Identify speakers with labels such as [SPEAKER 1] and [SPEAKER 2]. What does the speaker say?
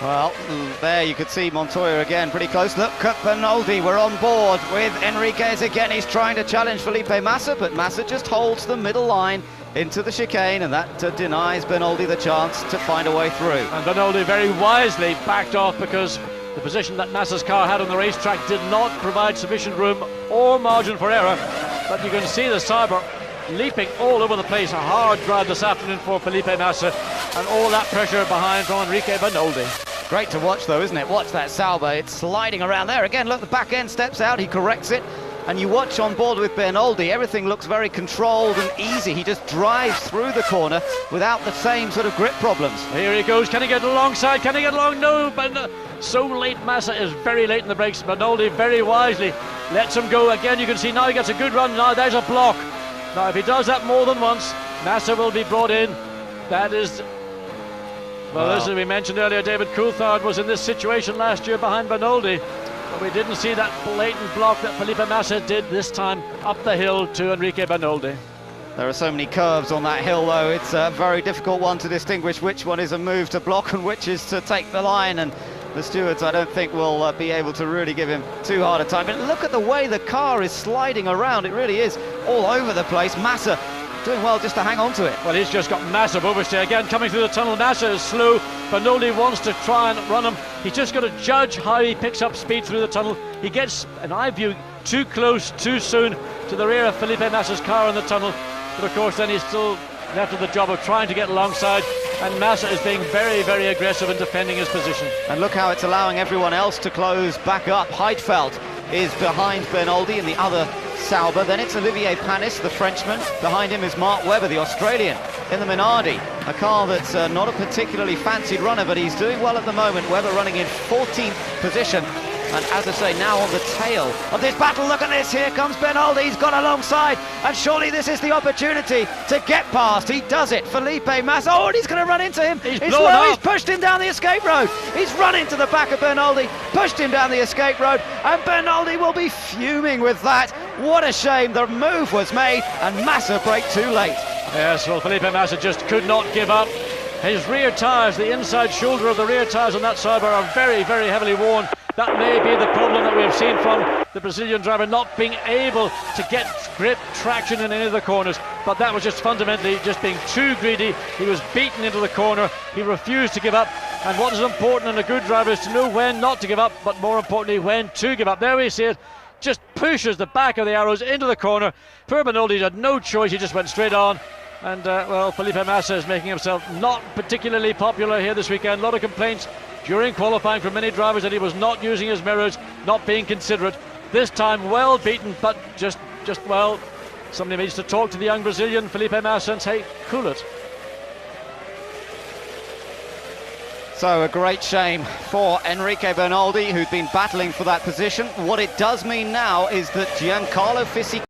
[SPEAKER 1] Well, there you could see Montoya again, pretty close. Look at Bernoldi, we're on board with Enrique again. He's trying to challenge Felipe Massa, but Massa just holds the middle line into the chicane, and that denies Bernoldi the chance to find a way through.
[SPEAKER 2] And Bernoldi very wisely backed off, because the position that Massa's car had on the racetrack did not provide sufficient room or margin for error. But you can see the Sauber leaping all over the place. A hard drive this afternoon for Felipe Massa, and all that pressure behind from Enrique Bernoldi.
[SPEAKER 1] Great to watch though, isn't it? Watch that Sauber, it's sliding around there. Again, look, the back end steps out, he corrects it. And you watch on board with Bernoldi, everything looks very controlled and easy. He just drives through the corner without the same sort of grip problems.
[SPEAKER 2] Here he goes, can he get alongside? Can he get along? No, but so late. Massa is very late in the brakes. Bernoldi very wisely lets him go. Again, you can see now he gets a good run. Now there's a block. Now if he does that more than once, Massa will be brought in. That is... Well, as we mentioned earlier, David Coulthard was in this situation last year behind Bernoldi, but we didn't see that blatant block that Felipe Massa did this time up the hill to Enrique Bernoldi.
[SPEAKER 1] There are so many curves on that hill though, it's a very difficult one to distinguish which one is a move to block and which is to take the line, and the stewards I don't think will be able to really give him too hard a time. But look at the way the car is sliding around, it really is all over the place. Massa doing well just to hang on to it.
[SPEAKER 2] Well, he's just got massive oversteer again coming through the tunnel. Massa is slow. Bernoldi wants to try and run him. He's just got to judge how he picks up speed through the tunnel. He gets, in my view, too close too soon to the rear of Felipe Massa's car in the tunnel, but of course then he's still left with the job of trying to get alongside, and Massa is being very, very aggressive in defending his position.
[SPEAKER 1] And look how it's allowing everyone else to close back up. Heidfeld is behind Bernoldi in the other Sauber, then it's Olivier Panis, the Frenchman. Behind him is Mark Webber, the Australian, in the Minardi, a car that's not a particularly fancied runner, but he's doing well at the moment. Webber running in 14th position, and as I say, now on the tail of this battle. Look at this, here comes Bernoldi, he's got alongside, and surely this is the opportunity to get past. He does it, Felipe Massa, oh, and he's going to run into him.
[SPEAKER 2] He's blown up.
[SPEAKER 1] He's pushed him down the escape road. He's run into the back of Bernoldi, pushed him down the escape road, and Bernoldi will be fuming with that. What a shame, the move was made, and Massa braked too late.
[SPEAKER 2] Yes, well, Felipe Massa just could not give up. His rear tyres, the inside shoulder of the rear tyres on that Sauber are very, very heavily worn. That may be the problem that we've seen from the Brazilian driver, not being able to get grip traction in any of the corners. But that was just fundamentally just being too greedy. He was beaten into the corner. He refused to give up. And what is important in a good driver is to know when not to give up, but more importantly, when to give up. There we see it. Just pushes the back of the arrows into the corner. Poor Bernoldi had no choice. He just went straight on. And, well, Felipe Massa is making himself not particularly popular here this weekend. A lot of complaints during qualifying from many drivers that he was not using his mirrors, not being considerate. This time well beaten, but just well, somebody needs to talk to the young Brazilian Felipe Massa and say, cool it.
[SPEAKER 1] So a great shame for Enrique Bernoldi, who'd been battling for that position. What it does mean now is that Giancarlo Fisichella